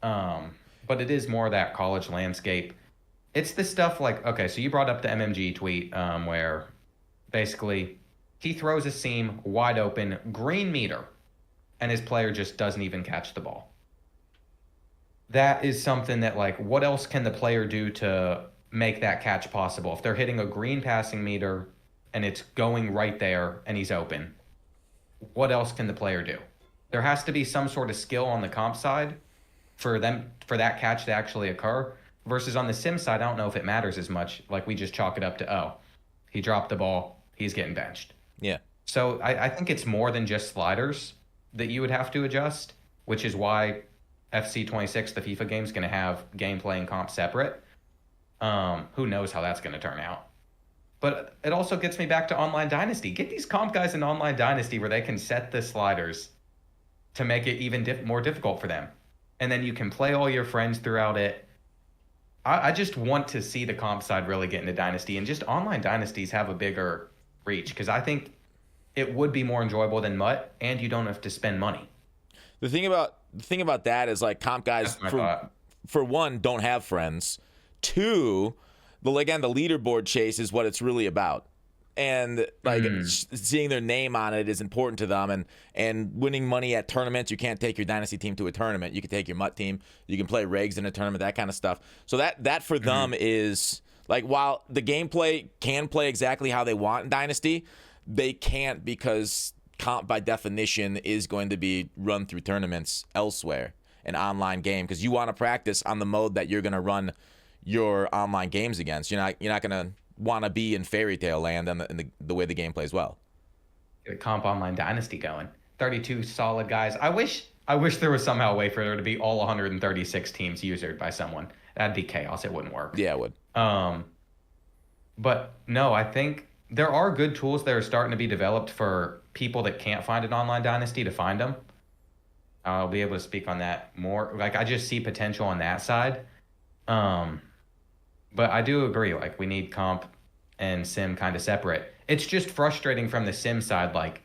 But it is more that college landscape. It's the stuff like, okay, so you brought up the MMG tweet where basically he throws a seam wide open, green meter, and his player just doesn't even catch the ball. That is something that, like, what else can the player do to make that catch possible? If they're hitting a green passing meter and it's going right there and he's open, what else can the player do? There has to be some sort of skill on the comp side for that catch to actually occur. Versus on the sim side, I don't know if it matters as much. Like, we just chalk it up to, oh, he dropped the ball, he's getting benched. Yeah. So I think it's more than just sliders that you would have to adjust, which is why FC 26, the FIFA game, is going to have gameplay and comp separate. Who knows how that's going to turn out. But it also gets me back to Online Dynasty. Get these comp guys in Online Dynasty where they can set the sliders to make it even more difficult for them. And then you can play all your friends throughout it. I just want to see the comp side really get into Dynasty, and just Online Dynasties have a bigger reach, because I think it would be more enjoyable than MUT, and you don't have to spend money. The thing about that is, like, comp guys for one don't have friends. Two, the leaderboard chase is what it's really about. And, like, seeing their name on it is important to them. And winning money at tournaments, you can't take your Dynasty team to a tournament. You can take your MUT team. You can play regs in a tournament, that kind of stuff. So that for them is, like, while the gameplay can play exactly how they want in Dynasty, they can't, because comp, by definition, is going to be run through tournaments elsewhere, an online game, because you want to practice on the mode that you're going to run your online games against. You're not going to want to be in fairy tale land and the way the game plays well. Get a comp Online Dynasty going. 32 solid guys. I wish there was somehow a way for there to be all 136 teams usered by someone. That'd be chaos. It wouldn't work. Yeah, it would. But no, I think there are good tools that are starting to be developed for people that can't find an Online Dynasty to find them. I'll be able to speak on that more. Like, I just see potential on that side. But I do agree, like, we need comp and sim kind of separate. It's just frustrating from the sim side. Like,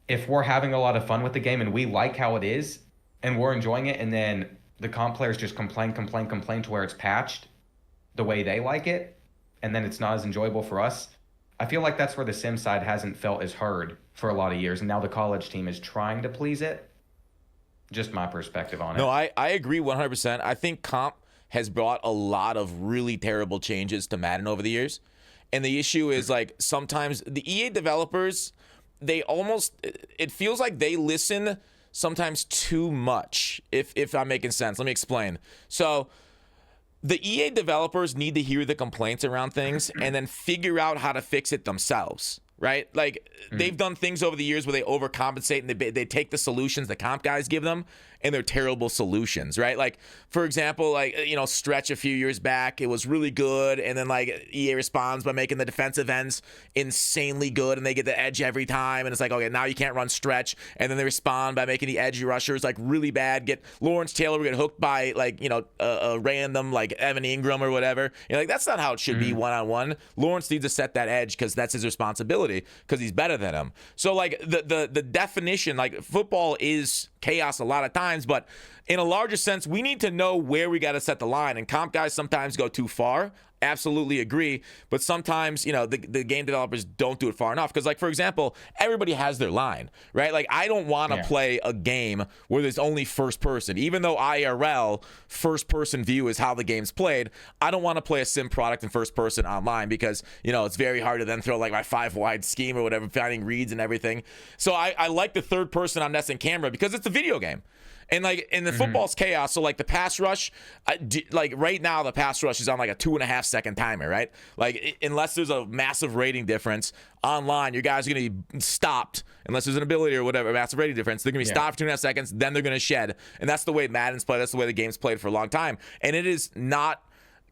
if we're having a lot of fun with the game and we like how it is and we're enjoying it, and then the comp players just complain to where it's patched the way they like it, and then it's not as enjoyable for us. I feel like that's where the sim side hasn't felt as heard for a lot of years, and now the college team is trying to please it. Just my perspective on it. No, I agree 100%. I think comp has brought a lot of really terrible changes to Madden over the years. And the issue is, like, sometimes the EA developers, it feels like they listen sometimes too much, if I'm making sense. Let me explain. So the EA developers need to hear the complaints around things and then figure out how to fix it themselves. Right? Like, they've done things over the years where they overcompensate and they take the solutions the comp guys give them, and they're terrible solutions, right? Like, for example, like, Stretch a few years back, it was really good, and then, like, EA responds by making the defensive ends insanely good, and they get the edge every time, and it's like, okay, now you can't run Stretch, and then they respond by making the edge rushers, like, really bad, get Lawrence Taylor get hooked by, like, a random, like, Evan Ingram or whatever. You're like, that's not how it should be one-on-one. Lawrence needs to set that edge because that's his responsibility, because he's better than him. So, like, the definition, like, football is chaos a lot of times, but in a larger sense, we need to know where we got to set the line, and comp guys sometimes go too far. Absolutely agree, but sometimes, the game developers don't do it far enough, because, like, for example, everybody has their line, right? Like, I don't want to play a game where there's only first person. Even though IRL first person view is how the game's played, I don't want to play a sim product in first person online, because it's very hard to then throw, like, my 5-wide scheme or whatever, finding reads and everything. So I like the third person on Nest and camera because it's a video game. And, like, in the football's chaos, so, like, the pass rush, like, right now the pass rush is on, like, a 2.5-second timer, right? Like, unless there's a massive rating difference online, your guys are going to be stopped, unless there's an ability or whatever, a massive rating difference. They're going to be stopped for 2.5 seconds, then they're going to shed. And that's the way Madden's played. That's the way the game's played for a long time. And it is not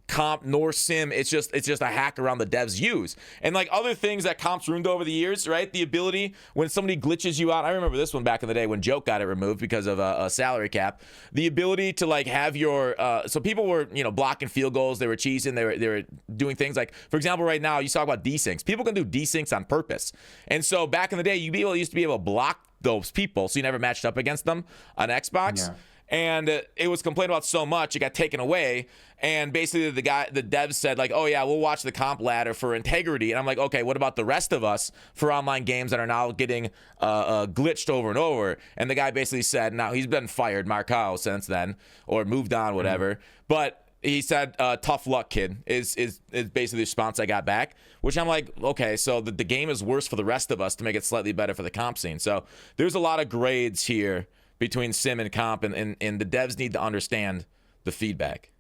comp nor sim. It's just a hack around the devs use. And like other things that comps ruined over the years, right? The ability when somebody glitches you out. I remember this one back in the day when Joke got it removed because of a salary cap. The ability to like have your so people were blocking field goals. They were cheesing. They were doing things like, for example, right now you talk about desyncs. People can do desyncs on purpose. And so back in the day, used to be able to block those people, so you never matched up against them on Xbox. Yeah. And it was complained about so much, it got taken away. And basically the devs said like, oh yeah, we'll watch the comp ladder for integrity. And I'm like, okay, what about the rest of us for online games that are now getting glitched over and over? And the guy basically said, now he's been fired, Marcao, since then, or moved on, whatever. But he said, tough luck, kid, is basically the response I got back, which I'm like, okay, so the game is worse for the rest of us to make it slightly better for the comp scene. So there's a lot of grades here between sim and comp, and the devs need to understand the feedback.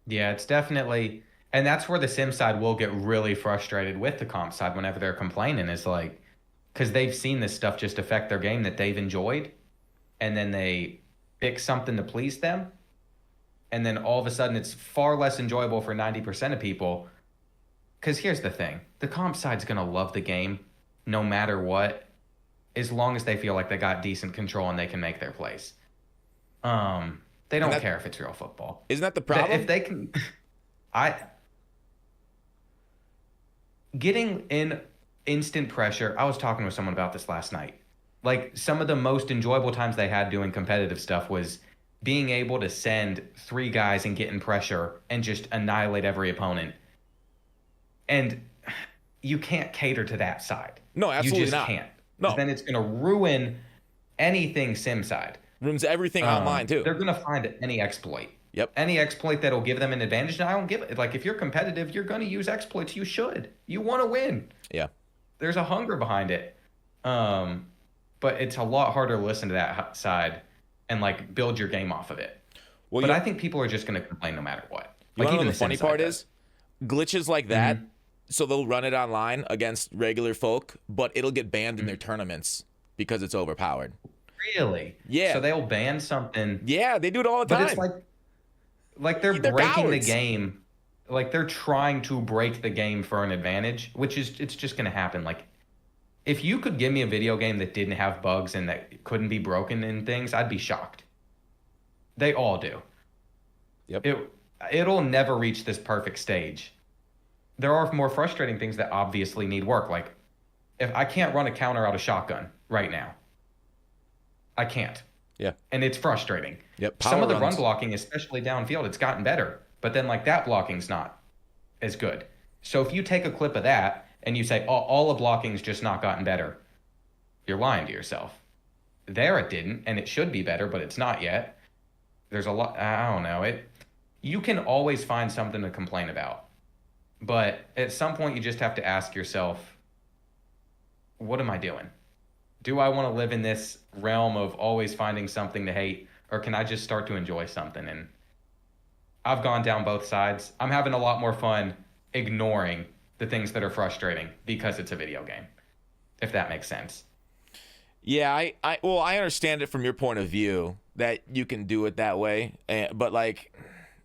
Yeah, it's definitely, and that's where the sim side will get really frustrated with the comp side whenever they're complaining, is like, because they've seen this stuff just affect their game that they've enjoyed, and then they pick something to please them, and then all of a sudden it's far less enjoyable for 90% of people. Because here's the thing, the comp side's going to love the game no matter what, as long as they feel like they got decent control and they can make their plays. They don't care if it's real football. Isn't that the problem? If they can, getting in instant pressure. I was talking with someone about this last night. Like, some of the most enjoyable times they had doing competitive stuff was being able to send 3 guys and get in pressure and just annihilate every opponent. And you can't cater to that side. No, absolutely you just not. Can't. No. Then it's going to ruin anything sim side. Ruins everything online too. They're going to find any exploit. Yep. Any exploit that'll give them an advantage. And I don't give it. Like, if you're competitive, you're going to use exploits. You should. You want to win. Yeah. There's a hunger behind it. But it's a lot harder to listen to that side and like build your game off of it. Well, but I think people are just going to complain no matter what. Like, even the funny part is glitches like that. Mm-hmm. So they'll run it online against regular folk, but it'll get banned in their tournaments because it's overpowered. Really? Yeah. So they'll ban something. Yeah, they do it all the time. But it's like they're breaking cowards. the game. Like, they're trying to break the game for an advantage, which is, it's just going to happen. Like, if you could give me a video game that didn't have bugs and that couldn't be broken in things, I'd be shocked. They all do. Yep. It'll never reach this perfect stage. There are more frustrating things that obviously need work. Like, if I can't run a counter out of shotgun right now, I can't. Yeah. And it's frustrating. Yep. Some of the run blocking, especially downfield, it's gotten better. But then, like, that blocking's not as good. So if you take a clip of that and you say, all the blocking's just not gotten better, you're lying to yourself. There it didn't, and it should be better, but it's not yet. There's a lot, I don't know. You can always find something to complain about. But at some point, you just have to ask yourself, what am I doing? Do I want to live in this realm of always finding something to hate, or can I just start to enjoy something? And I've gone down both sides. I'm having a lot more fun ignoring the things that are frustrating because it's a video game, if that makes sense. Yeah, I understand it from your point of view that you can do it that way. But, like,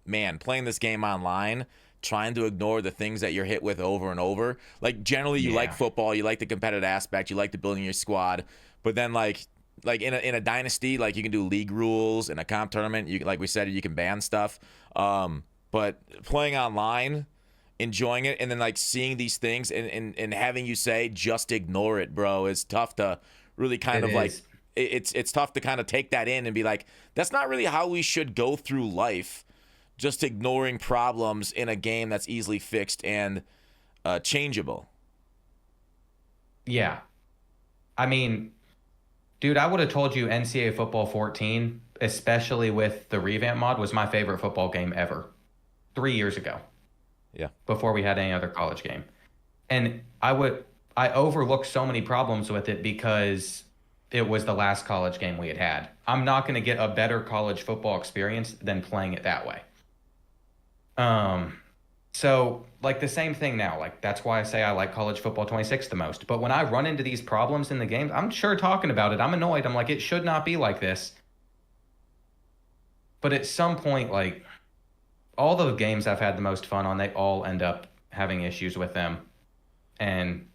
man, playing this game online, trying to ignore the things that you're hit with over and over. Like, generally you like football, you like the competitive aspect, you like the building your squad, but then like in a dynasty, like, you can do league rules in a comp tournament, you, like we said, you can ban stuff. But playing online, enjoying it, and then like seeing these things and having you say just ignore it, bro, is tough to really kind of like it's tough to kind of take that in and be like, that's not really how we should go through life. Just ignoring problems in a game that's easily fixed and changeable. Yeah. I mean, dude, I would have told you NCAA Football 14, especially with the revamp mod, was my favorite football game ever. 3 years ago. Yeah. Before we had any other college game. And I overlooked so many problems with it because it was the last college game we had. I'm not going to get a better college football experience than playing it that way. So like the same thing now, like that's why I say I like college football 26 the most. But when I run into these problems in the game, I'm sure talking about it, I'm annoyed. I'm like, it should not be like this. But at some point, like, all the games I've had the most fun on, they all end up having issues with them. And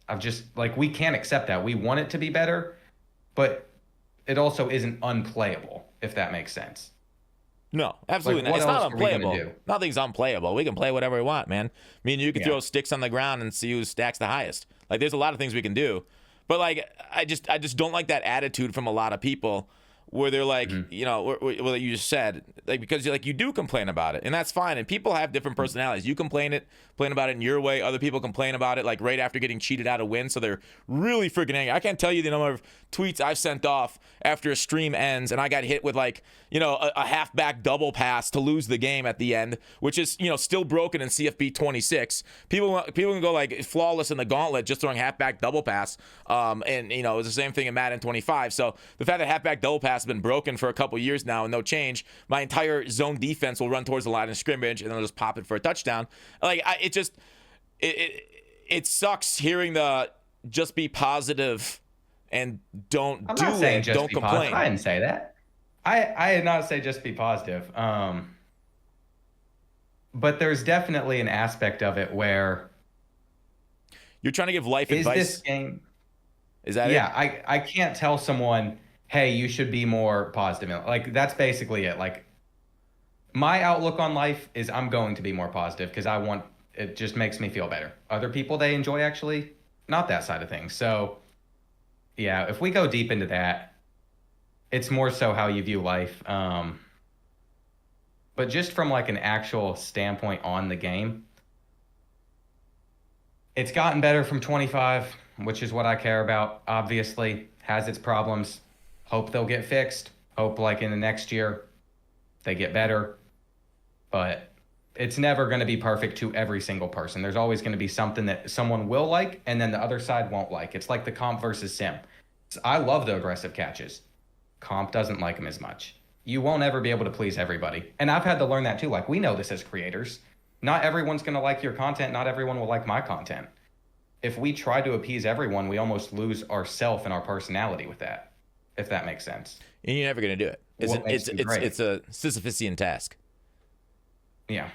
I've just, like, we can't accept that. We want it to be better, but it also isn't unplayable, if that makes sense. No, absolutely Like, not. It's what not else are we gonna unplayable. do? Nothing's unplayable. We can play whatever we want, man. Me and you can Yeah. throw sticks on the ground and see who stacks the highest. Like, there's a lot of things we can do. But, like, I just don't like that attitude from a lot of people where they're like, you know, what you just said, like, because you're like, you do complain about it, and that's fine. And people have different personalities. You complain about it in your way. Other people complain about it like right after getting cheated out of win, so they're really freaking angry. I can't tell you the number of tweets I've sent off after a stream ends and I got hit with, like, you know, a halfback double pass to lose the game at the end, which is, you know, still broken in CFB 26. People can go like flawless in the gauntlet just throwing halfback double pass, and you know, it was the same thing in Madden 25. So the fact that halfback double pass has been broken for a couple years now and no change, my entire zone defense will run towards the line of scrimmage and they'll just pop it for a touchdown. Like, it sucks hearing the just be positive and don't I'm do not saying it, just don't be complain. positive. I didn't say that. I did not say just be positive. But there's definitely an aspect of it where You're trying to give life is advice. this game? Is that Yeah, it? I can't tell someone, hey, you should be more positive. Like, that's basically it. Like, my outlook on life is I'm going to be more positive because it just makes me feel better. Other people, they enjoy actually not that side of things. So, yeah, if we go deep into that, it's more so how you view life. But just from like an actual standpoint on the game, it's gotten better from 25, which is what I care about. Obviously, has its problems. Hope they'll get fixed. Hope like in the next year they get better. But it's never going to be perfect to every single person. There's always going to be something that someone will like and then the other side won't like. It's like the comp versus sim. I love the aggressive catches. Comp doesn't like them as much. You won't ever be able to please everybody. And I've had to learn that too. Like, we know this as creators. Not everyone's going to like your content. Not everyone will like my content. If we try to appease everyone, we almost lose ourself and our personality with that, if that makes sense. And you're never going to do it. It's a Sisyphusian task. Yeah.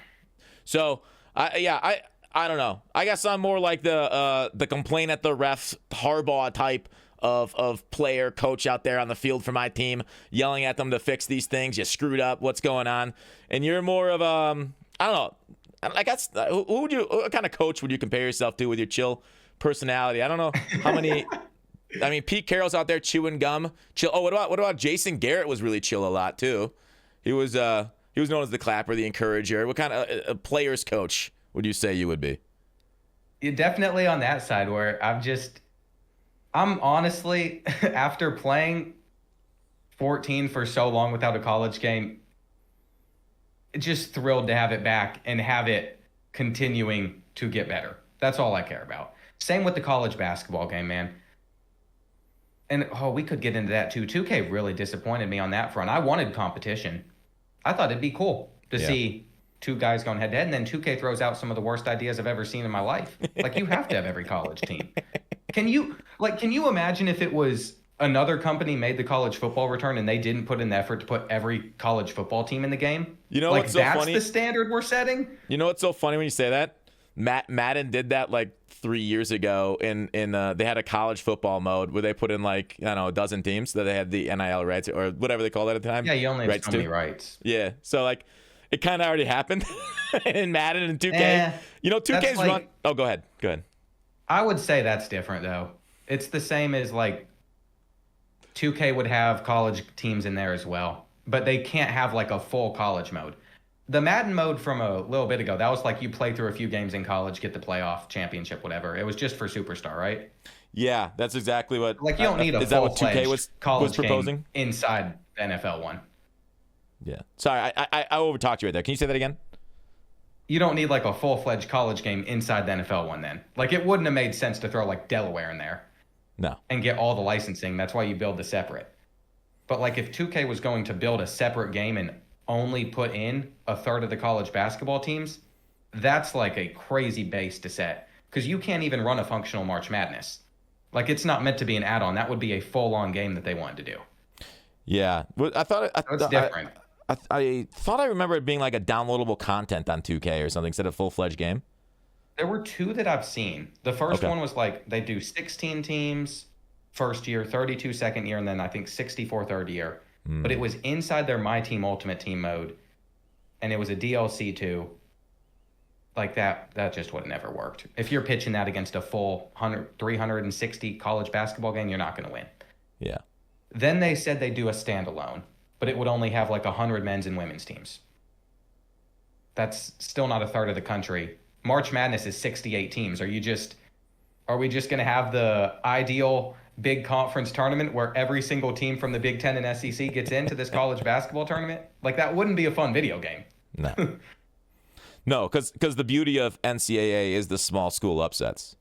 So, I don't know. I guess I'm more like the complain at the refs, Harbaugh type of player, coach out there on the field for my team, yelling at them to fix these things. You screwed up. What's going on? And you're more of I don't know. I guess what kind of coach would you compare yourself to with your chill personality? I don't know how many. I mean, Pete Carroll's out there chewing gum. Chill. Oh, what about Jason Garrett? Was really chill a lot too. He was known as the clapper, the encourager. What kind of a player's coach would you say you would be? You're definitely on that side where I'm honestly, after playing 14 for so long without a college game, just thrilled to have it back and have it continuing to get better. That's all I care about. Same with the college basketball game, man. And we could get into that too. 2K really disappointed me on that front. I wanted competition. I thought it'd be cool to see two guys going head to head, and then 2K throws out some of the worst ideas I've ever seen in my life. Like, you have to have every college team. Can you imagine if it was another company made the college football return and they didn't put in the effort to put every college football team in the game? You know like, what's so that's funny? The standard we're setting? You know what's so funny when you say that? Madden did that like 3 years ago in they had a college football mode where they put in like, I don't know, a dozen teams that they had the NIL rights or whatever they call it at the time. Yeah, you only have rights so many rights. Yeah. So like it kind of already happened in Madden and 2K. You know, 2K's like, run. Oh, go ahead. I would say that's different though. It's the same as like 2K would have college teams in there as well, but they can't have like a full college mode. The Madden mode from a little bit ago, that was like you play through a few games in college, get the playoff championship, whatever. It was just for Superstar, right? Yeah, that's exactly what. Like, you don't need a is that what 2K was proposing? Game inside the NFL one. Yeah. Sorry, I overtalked you right there. Can you say that again? You don't need like a full-fledged college game inside the NFL one then. Like, it wouldn't have made sense to throw like Delaware in there. No. And get all the licensing. That's why you build the separate. But like, if 2K was going to build a separate game and only put in a third of the college basketball teams, that's like a crazy base to set. Because you can't even run a functional March Madness. Like, it's not meant to be an add-on. That would be a full-on game that they wanted to do. Yeah. I thought it's different. I thought I remember it being like a downloadable content on 2K or something instead of full-fledged game. There were two that I've seen. The first Okay. one was like they do 16 teams first year, 32 second year, and then I think 64 third year. But it was inside their My Team Ultimate Team mode, and it was a DLC too. Like that just would have never worked. If you're pitching that against a full 360 college basketball game, you're not going to win. Yeah. Then they said they do a standalone, but it would only have like 100 men's and women's teams. That's still not a third of the country. March Madness is 68 teams. Are we just going to have the ideal big conference tournament where every single team from the Big Ten and SEC gets into this college basketball tournament? Like, that wouldn't be a fun video game. No. No, because the beauty of NCAA is the small school upsets.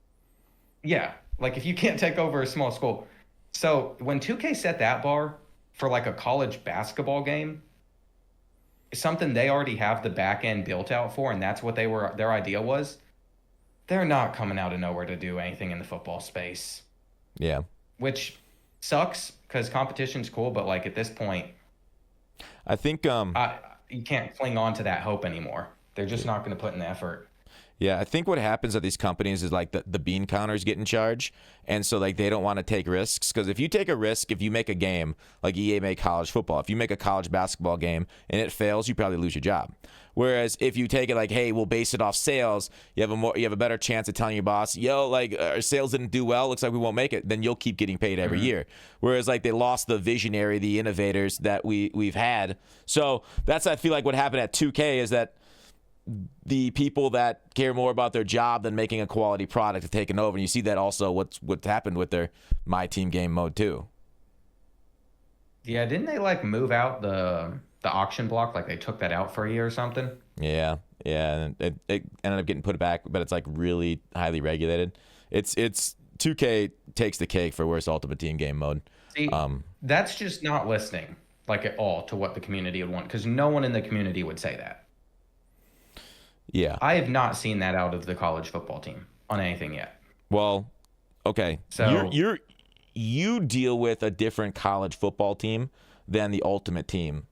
Yeah. Like, if you can't take over a small school. So when 2K set that bar for like a college basketball game, something they already have the back end built out for, and that's what their idea was, they're not coming out of nowhere to do anything in the football space. Yeah. Which sucks because competition's cool, but like at this point, I think you can't cling on to that hope anymore. They're just not going to put in the effort. Yeah, I think what happens at these companies is like the bean counters get in charge, and so like they don't want to take risks, because if you take a risk, if you make a game like EA made college football, if you make a college basketball game and it fails, you probably lose your job. Whereas if you take it like, hey, we'll base it off sales, you have a better chance of telling your boss, yo, like our sales didn't do well, looks like we won't make it, then you'll keep getting paid every year. Whereas like they lost the visionary, the innovators that we've had. So that's, I feel like, what happened at 2K is that the people that care more about their job than making a quality product have taken over, and you see that also what's happened with their My Team game mode too. Yeah, didn't they like move out the auction block? Like they took that out for a year or something? Yeah, and it ended up getting put back, but it's like really highly regulated. It's 2K takes the cake for worst Ultimate Team game mode. See, that's just not listening like at all to what the community would want, because no one in the community would say that. Yeah. I have not seen that out of the college football team on anything yet. Well, okay. So you deal with a different college football team than the Ultimate Team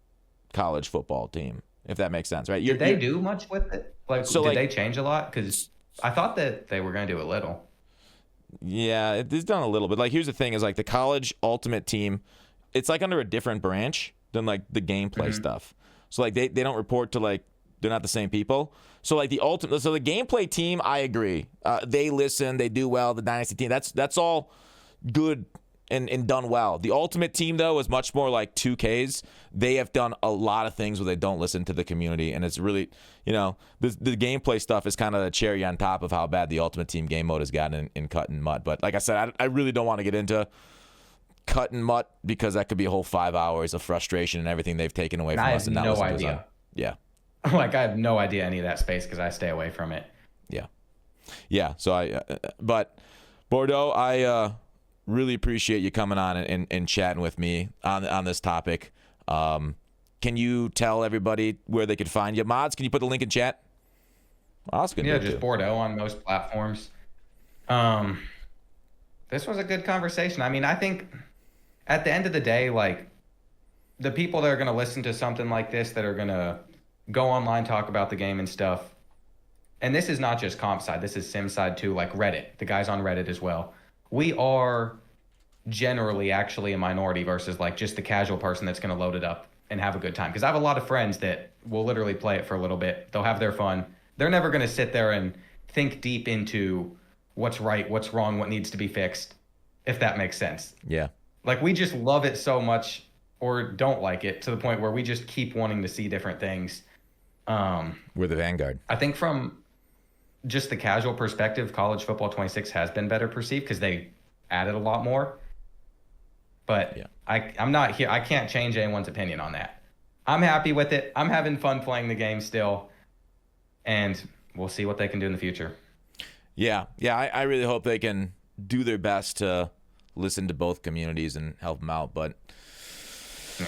college football team, if that makes sense, right? Did they do much with it? Like, So, did like- they change a lot? Because I thought that they were going to do a little. Yeah, it's done a little bit. Like, here's the thing: is like the college Ultimate Team, it's like under a different branch than like the gameplay stuff. So like they don't report to, like, they're not the same people. So like the gameplay team, I agree. They listen, they do well. The dynasty team, that's all good and done well. The Ultimate Team though is much more like 2K's. They have done a lot of things where they don't listen to the community, and it's really, the gameplay stuff is kind of the cherry on top of how bad the Ultimate Team game mode has gotten in Cut and Mud. But like I said, I really don't want to get into Cut and Mud, because that could be a whole 5 hours of frustration and everything they've taken away from I us. have And no listen to us idea. on. Yeah. Like, I have no idea any of that space because I stay away from it. Yeah. So but Bordeaux, I really appreciate you coming on and chatting with me on this topic. Can you tell everybody where they could find you? Mods, can you put the link in chat? Oscar, Yeah, just Bordeaux on most platforms. This was a good conversation. I mean, I think at the end of the day, like, the people that are going to listen to something like this, that are going to go online, talk about the game and stuff, and this is not just comp side, this is sim side too, like Reddit, the guys on Reddit as well. We are generally actually a minority versus like just the casual person that's going to load it up and have a good time. Because I have a lot of friends that will literally play it for a little bit. They'll have their fun. They're never going to sit there and think deep into what's right, what's wrong, what needs to be fixed, if that makes sense. Yeah. Like, we just love it so much, or don't like it, to the point where we just keep wanting to see different things. We're the vanguard. I think from just the casual perspective, college football 26 has been better perceived because they added a lot more. But Yeah. I'm not here. I can't change anyone's opinion on that. I'm happy with it. I'm having fun playing the game still. And we'll see what they can do in the future. Yeah. I really hope they can do their best to listen to both communities and help them out. But Yeah.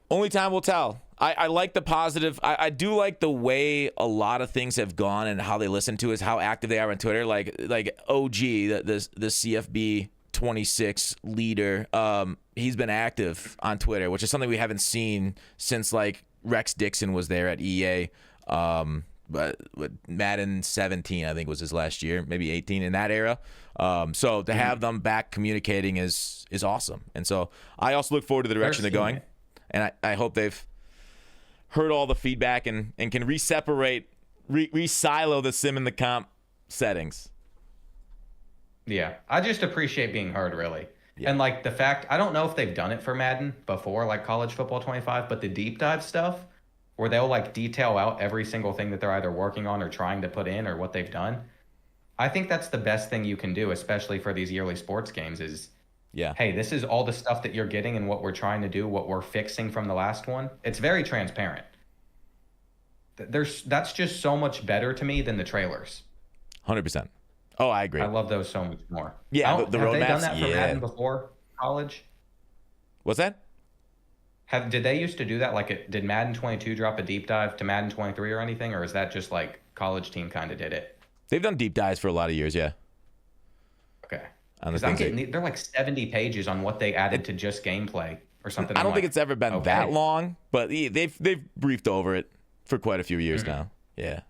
only time will tell. I like the positive. I do like the way a lot of things have gone and how they listen to us, how active they are on Twitter. Like OG, the CFB 26 leader, he's been active on Twitter, which is something we haven't seen since like Rex Dixon was there at EA. But Madden 17, I think, was his last year, maybe 18 in that era. So to have them back communicating is awesome. And so I also look forward to the direction they're going. And I hope they've heard all the feedback and can re-separate, re-silo the sim and the comp settings. Yeah, I just appreciate being heard, really. Yeah. And like the fact, I don't know if they've done it for Madden before, like College Football 25, but the deep dive stuff where they'll like detail out every single thing that they're either working on or trying to put in or what they've done. I think that's the best thing you can do, especially for these yearly sports games is, hey, this is all the stuff that you're getting and what we're trying to do, what we're fixing from the last one. It's very transparent. That's just so much better to me than the trailers. 100%. Oh, I agree. I love those so much more. Yeah, the have roadmaps. they done that for Madden before college? What's that? Did they used to do that? Like, did Madden 22 drop a deep dive to Madden 23 or anything, or is that just like college team kind of did it? They've done deep dives for a lot of years, yeah. Okay. On the Because they're like 70 pages on what they added to just gameplay or something. I don't think it's ever been that long, but they've briefed over it for quite a few years now. Yeah.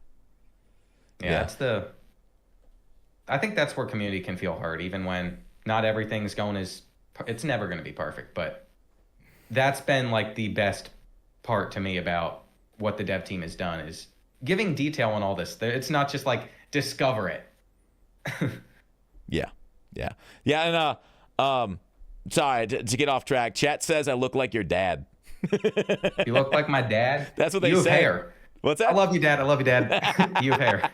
Yeah, I think that's where community can feel heard, even when not everything's going it's never going to be perfect, but that's been like the best part to me about what the dev team has done is giving detail on all this. It's not just like discover it. Yeah. And sorry to get off track. Chat says I look like your dad. You look like my dad. That's what they say. say. Hair. What's that? I love you, Dad. You have hair.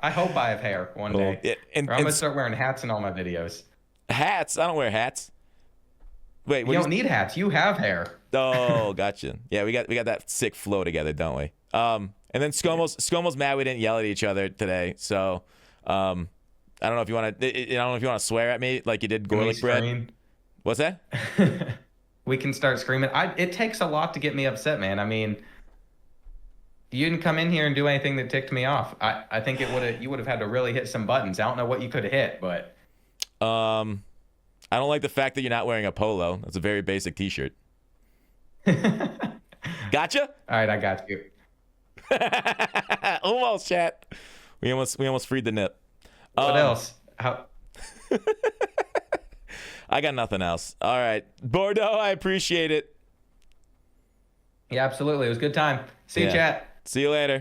I hope I have hair one day. Yeah, I'm gonna start wearing hats in all my videos. Hats? I don't wear hats. Wait, you don't need hats. You have hair. Oh, gotcha. Yeah, we got that sick flow together, don't we? And then ScoMo's mad we didn't yell at each other today. So, I don't know if you want to swear at me like you did garlic bread. What's that? We can start screaming. It takes a lot to get me upset, man. I mean, you didn't come in here and do anything that ticked me off. I think you would have had to really hit some buttons. I don't know what you could have hit, but I don't like the fact that you're not wearing a polo. That's a very basic t-shirt. Gotcha? All right, I got you. Almost, chat. We almost freed the nip. What else? I got nothing else. All right. Bordeaux, I appreciate it. Yeah, absolutely. It was a good time. See you, chat. See you later.